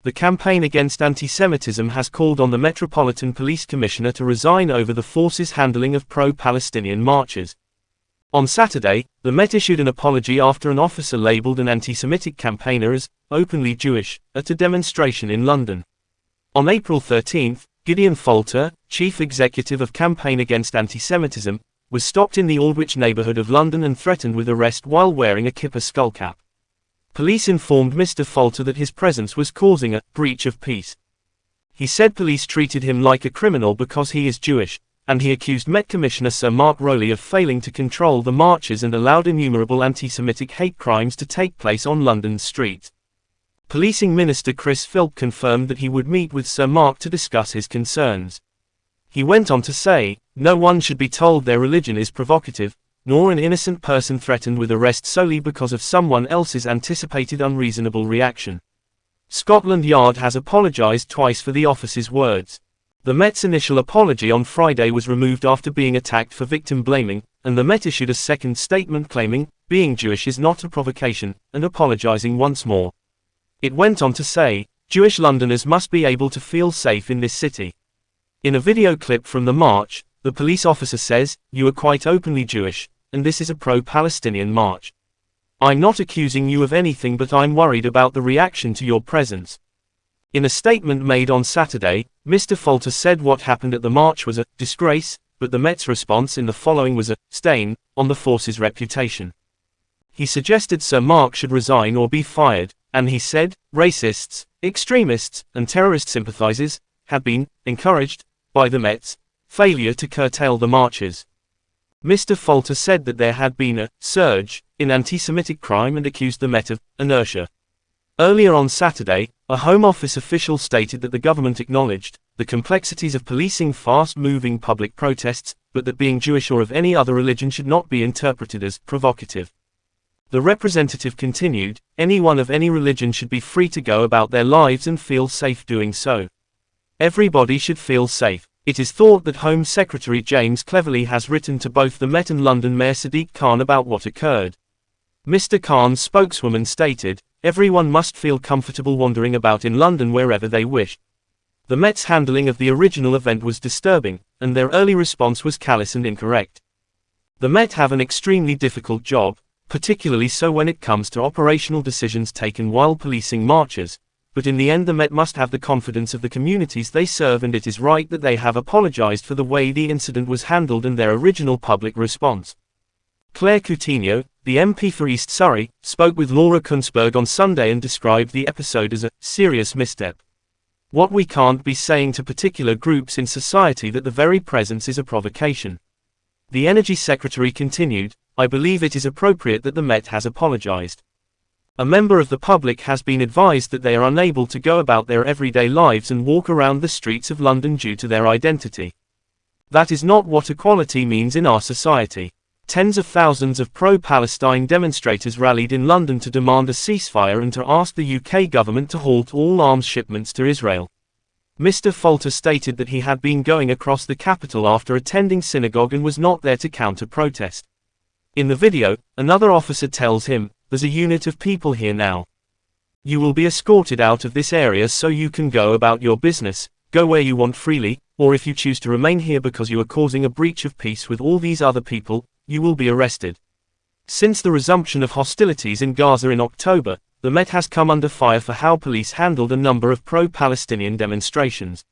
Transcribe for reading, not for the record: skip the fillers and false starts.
the campaign against anti-Semitism has called on the Metropolitan Police Commissioner to resign over the force's handling of pro-Palestinian marches. On Saturday, the Met issued an apology after an officer labeled an anti-Semitic campaigner as openly Jewish at a demonstration in London. On April 13, Gideon Falter, chief executive of Campaign Against Anti-Semitism, was stopped in the Aldwych neighborhood of London and threatened with arrest while wearing a kippah skullcap. Police informed Mr. Falter that his presence was causing a breach of peace. He said police treated him like a criminal because he is Jewish, and he accused Met Commissioner Sir Mark Rowley of failing to control the marches and allowed innumerable anti-Semitic hate crimes to take place on London's streets. Policing Minister Chris Philp confirmed that he would meet with Sir Mark to discuss his concerns. He went on to say, "No one should be told their religion is provocative, nor an innocent person threatened with arrest solely because of someone else's anticipated unreasonable reaction." Scotland Yard has apologised twice for the officer's words. The Met's initial apology on Friday was removed after being attacked for victim blaming, and the Met issued a second statement claiming, being Jewish is not a provocation, and apologising once more. It went on to say, Jewish Londoners must be able to feel safe in this city. In a video clip from the march, the police officer says, "You are quite openly Jewish, and this is a pro-Palestinian march. I'm not accusing you of anything, but I'm worried about the reaction to your presence." In a statement made on Saturday, Mr. Falter said what happened at the march was a disgrace, but the Met's response in the following was a stain on the force's reputation. He suggested Sir Mark should resign or be fired, and he said, racists, extremists, and terrorist sympathizers had been encouraged by the Met's failure to curtail the marches. Mr. Falter said that there had been a surge in anti-Semitic crime and accused the Met of inertia. Earlier on Saturday, a Home Office official stated that the government acknowledged the complexities of policing fast-moving public protests, but that being Jewish or of any other religion should not be interpreted as provocative. The representative continued, anyone of any religion should be free to go about their lives and feel safe doing so. Everybody should feel safe. It is thought that Home Secretary James Cleverly has written to both the Met and London Mayor Sadiq Khan about what occurred. Mr. Khan's spokeswoman stated, everyone must feel comfortable wandering about in London wherever they wish. The Met's handling of the original event was disturbing, and their early response was callous and incorrect. The Met have an extremely difficult job, particularly so when it comes to operational decisions taken while policing marches, but in the end the Met must have the confidence of the communities they serve, and it is right that they have apologized for the way the incident was handled and their original public response. Claire Coutinho, the MP for East Surrey, spoke with Laura Kunzberg on Sunday and described the episode as a serious misstep. What we can't be saying to particular groups in society that the very presence is a provocation. The Energy Secretary continued, I believe it is appropriate that the Met has apologized. A member of the public has been advised that they are unable to go about their everyday lives and walk around the streets of London due to their identity. That is not what equality means in our society. Tens of thousands of pro-Palestine demonstrators rallied in London to demand a ceasefire and to ask the UK government to halt all arms shipments to Israel. Mr. Falter stated that he had been going across the capital after attending synagogue and was not there to counter-protest. In the video, another officer tells him, there's a unit of people here now. You will be escorted out of this area so you can go about your business, go where you want freely, or if you choose to remain here because you are causing a breach of peace with all these other people, you will be arrested. Since the resumption of hostilities in Gaza in October, the Met has come under fire for how police handled a number of pro-Palestinian demonstrations.